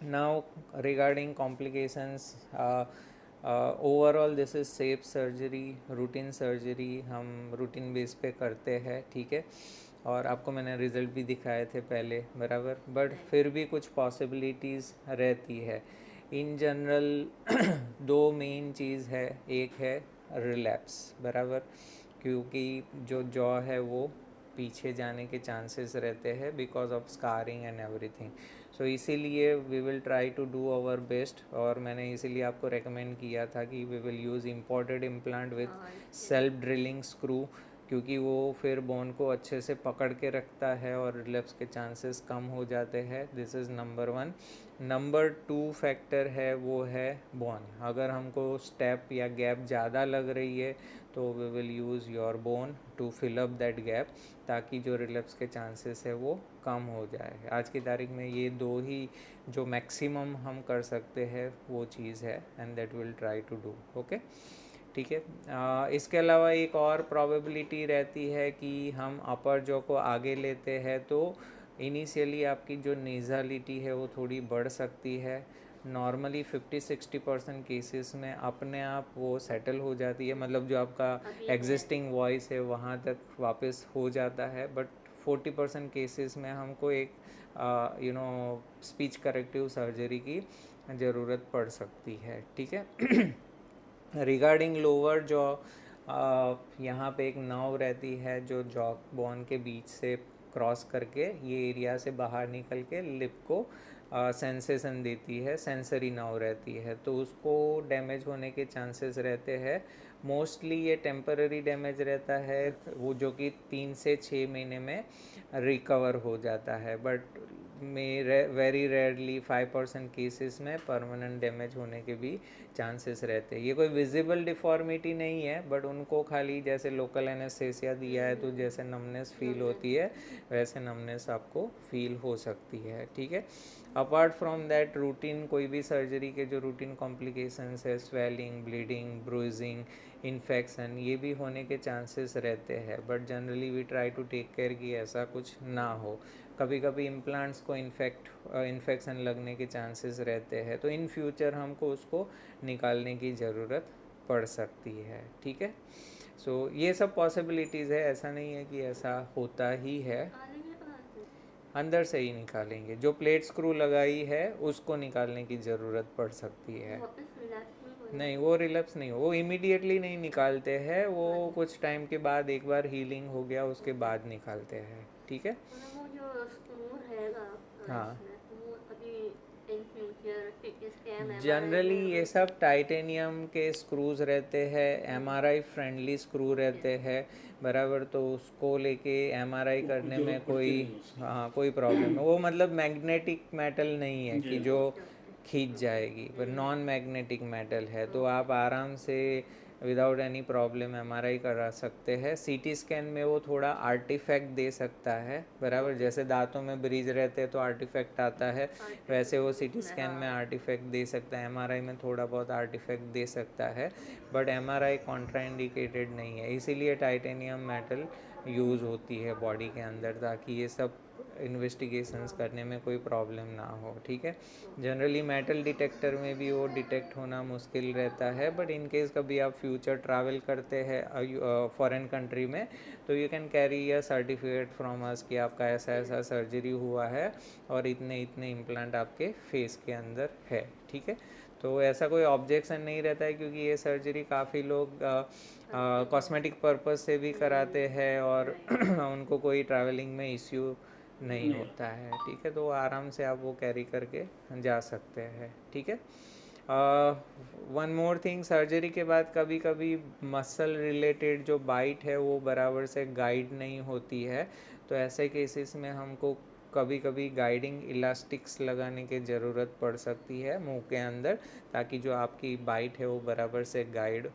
Now regarding complications, overall this is safe surgery, routine surgery हम routine base पे करते हैं, ठीक है। और आपको मैंने रिज़ल्ट भी दिखाए थे पहले, बराबर। बट फिर भी कुछ पॉसिबिलिटीज़ रहती है। इन जनरल दो मेन चीज़ है, एक है रिलैप्स, बराबर, क्योंकि जो जॉ है वो पीछे जाने के चांसेस रहते हैं because of scarring and everything. So इसीलिए we will try to do our best, और मैंने इसीलिए आपको रेकमेंड किया था कि we will use imported implant with self drilling screw, क्योंकि वो फिर बोन को अच्छे से पकड़ के रखता है और रिलैप्स के चांसेस कम हो जाते हैं। This is number one. Number two factor है वो है बोन। अगर हमको स्टेप या गैप ज़्यादा लग रही है तो we will use your bone to fill up that gap, ताकि जो रिलैप्स के चांसेस है वो कम हो जाए। आज की तारीख में ये दो ही जो मैक्सिमम हम कर सकते हैं वो चीज़ है, and that will try to do, okay, ठीक है। इसके अलावा एक और प्रोबेबिलिटी रहती है कि हम अपर जॉ को आगे लेते हैं तो इनिशियली आपकी जो नेज़ालिटी है वो थोड़ी बढ़ सकती है। नॉर्मली 50-60% केसेस में अपने आप वो सेटल हो जाती है, मतलब जो आपका एग्जिस्टिंग वॉइस है वहाँ तक वापस हो जाता है। बट 40% केसेस में हमको एक स्पीच करेक्टिव सर्जरी की ज़रूरत पड़ सकती है, ठीक है। रिगार्डिंग लोअर जॉ, यहाँ पे एक नर्व रहती है जो जॉ बोन के बीच से क्रॉस करके ये एरिया से बाहर निकल के लिप को सेंसेशन देती है, सेंसरी नर्व रहती है, तो उसको डैमेज होने के चांसेस रहते हैं। मोस्टली ये टेम्पररी डैमेज रहता है, वो जो कि 3 से 6 महीने में रिकवर हो जाता है। बट वेरी रेयरली 5% केसेस में परमानेंट डैमेज होने के भी चांसेस रहते हैं। ये कोई विजिबल डिफॉर्मिटी नहीं है, बट उनको खाली जैसे लोकल एनेस्थेसिया दिया है तो जैसे नमनेस फील होती है वैसे नमनेस आपको फील हो सकती है, ठीक है। अपार्ट फ्रॉम दैट रूटीन कोई भी सर्जरी के जो रूटीन कॉम्प्लिकेशंस है, स्वेलिंग, ब्लीडिंग, ब्रूजिंग, इन्फेक्शन, ये भी होने के चांसेस रहते हैं। But generally we try to take care कि ऐसा कुछ ना हो। कभी कभी इम्प्लांट्स को इन्फेक्शन लगने के चांसेस रहते हैं, तो इन फ्यूचर हमको उसको निकालने की ज़रूरत पड़ सकती है, ठीक है। सो ये सब पॉसिबिलिटीज़ है, ऐसा नहीं है कि ऐसा होता ही है। अंदर से ही निकालेंगे, जो प्लेट स्क्रू लगाई है उसको निकालने की ज़रूरत पड़ सकती है। नहीं, वो रिलैप्स नहीं हो, वो इमीडिएटली नहीं निकालते हैं, वो कुछ टाइम के बाद, एक बार हीलिंग हो गया उसके बाद निकालते हैं, ठीक है। हाँ, जनरली ये सब टाइटेनियम के स्क्रूज रहते हैं, एमआरआई फ्रेंडली स्क्रू रहते हैं, बराबर, तो उसको लेके एमआरआई करने में कोई प्रॉब्लम है वो, मतलब मैग्नेटिक मेटल नहीं है कि जो खींच जाएगी, पर नॉन मैग्नेटिक मेटल है, तो आप आराम से विदाउट एनी प्रॉब्लम एमआरआई करा सकते हैं। सीटी स्कैन में वो थोड़ा आर्टिफैक्ट दे सकता है, बराबर, जैसे दांतों में ब्रीज रहते हैं तो आर्टिफैक्ट आता है, वैसे वो सीटी स्कैन में आर्टिफैक्ट दे सकता है, एमआरआई में थोड़ा बहुत आर्टिफैक्ट दे सकता है, बट एमआरआई कॉन्ट्राइंडिकेटेड नहीं है। इसीलिए टाइटेनियम मेटल यूज़ होती है बॉडी के अंदर, ताकि ये सब इन्वेस्टिगेशंस करने में कोई प्रॉब्लम ना हो, ठीक है। जनरली मेटल डिटेक्टर में भी वो डिटेक्ट होना मुश्किल रहता है, बट इन केस कभी आप फ्यूचर ट्रैवल करते हैं फॉरेन कंट्री में, तो you can carry a certificate from us कि आपका ऐसा ऐसा सर्जरी हुआ है और इतने इतने इम्प्लांट आपके फेस के अंदर है, ठीक है। तो ऐसा कोई ऑब्जेक्शन नहीं रहता है, क्योंकि ये सर्जरी काफ़ी लोग कॉस्मेटिक पर्पस से भी कराते हैं और उनको कोई ट्रैवलिंग में इश्यू नहीं होता है, ठीक है। तो आराम से आप वो कैरी करके जा सकते हैं, ठीक है। वन मोर थिंग, सर्जरी के बाद कभी कभी मसल रिलेटेड जो बाइट है वो बराबर से गाइड नहीं होती है, तो ऐसे केसेस में हमको कभी कभी गाइडिंग इलास्टिक्स लगाने की ज़रूरत पड़ सकती है मुंह के अंदर, ताकि जो आपकी बाइट है वो बराबर से गाइड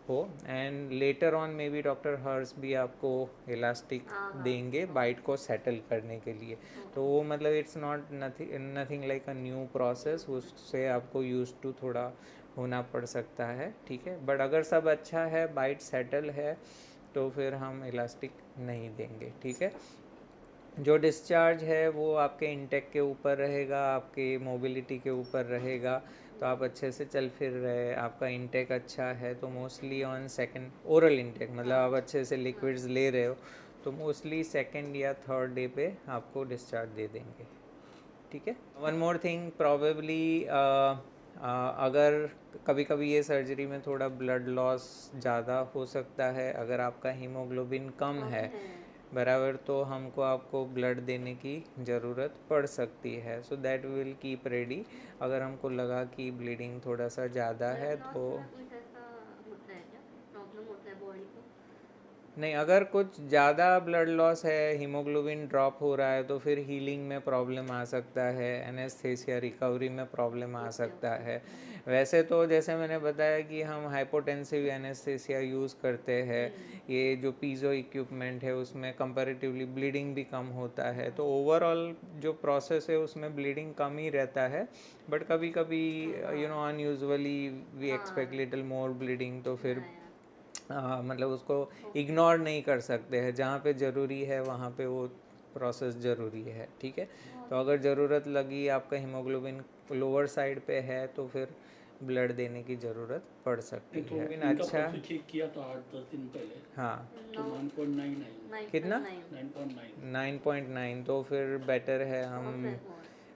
हो। And later on may be doctor Harsh भी आपको इलास्टिक देंगे बाइट को सेटल करने के लिए, तो वो मतलब it's not nothing like a new process, उससे आपको यूज टू थोड़ा होना पड़ सकता है, ठीक है। बट अगर सब अच्छा है, बाइट सेटल है, तो फिर हम इलास्टिक नहीं देंगे, ठीक है। जो डिस्चार्ज है वो आपके इंटेक के ऊपर रहेगा, आपके मोबिलिटी के ऊपर रहेगा। तो आप अच्छे से चल फिर रहे, आपका इंटेक अच्छा है तो mostly on second oral intake, मतलब आप अच्छे से लिक्विड्स ले रहे हो तो मोस्टली सेकंड या थर्ड डे पे आपको डिस्चार्ज दे देंगे। ठीक है। वन मोर थिंग, प्रॉबेबली अगर कभी कभी ये सर्जरी में थोड़ा ब्लड लॉस ज़्यादा हो सकता है, अगर आपका हीमोग्लोबिन कम है बराबर, तो हमको आपको ब्लड देने की ज़रूरत पड़ सकती है। So that will keep ready. अगर हमको लगा कि ब्लीडिंग थोड़ा सा ज़्यादा है तो नहीं, अगर कुछ ज़्यादा ब्लड लॉस है, हीमोग्लोबिन ड्रॉप हो रहा है तो फिर हीलिंग में प्रॉब्लम आ सकता है, एनेस्थेसिया रिकवरी में प्रॉब्लम आ सकता है। वैसे तो जैसे मैंने बताया कि हम हाइपोटेंसिव एनेस्थेसिया यूज़ करते हैं, ये जो पीजो इक्विपमेंट है उसमें कंपैरेटिवली ब्लीडिंग भी कम होता है, तो ओवरऑल जो प्रोसेस है उसमें ब्लीडिंग कम ही रहता है। बट कभी कभी unusually we expect little more bleeding, तो फिर मतलब उसको इग्नोर नहीं कर सकते हैं। जहाँ पे ज़रूरी है वहाँ पे वो प्रोसेस ज़रूरी है। ठीक है। तो अगर ज़रूरत लगी, आपका हीमोग्लोबिन लोअर साइड पे है, तो फिर ब्लड देने की ज़रूरत पड़ सकती तो है। इनका अच्छा, पल्स चेक किया था 8-10 दिन पहले, हाँ, तो 9.9 कितना? 9.9 9.9, तो फिर बेटर है हम,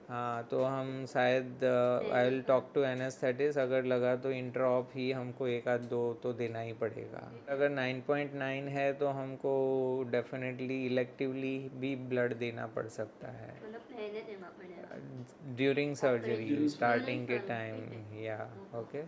हाँ, तो हम शायद I will talk to anaesthetist, अगर लगा तो इंट्रॉप ही हमको एक आध दो तो देना ही पड़ेगा। अगर 9.9 है तो हमको डेफिनेटली इलेक्टिवली भी ब्लड देना पड़ सकता है ड्यूरिंग सर्जरी, स्टार्टिंग के टाइम, या ओके।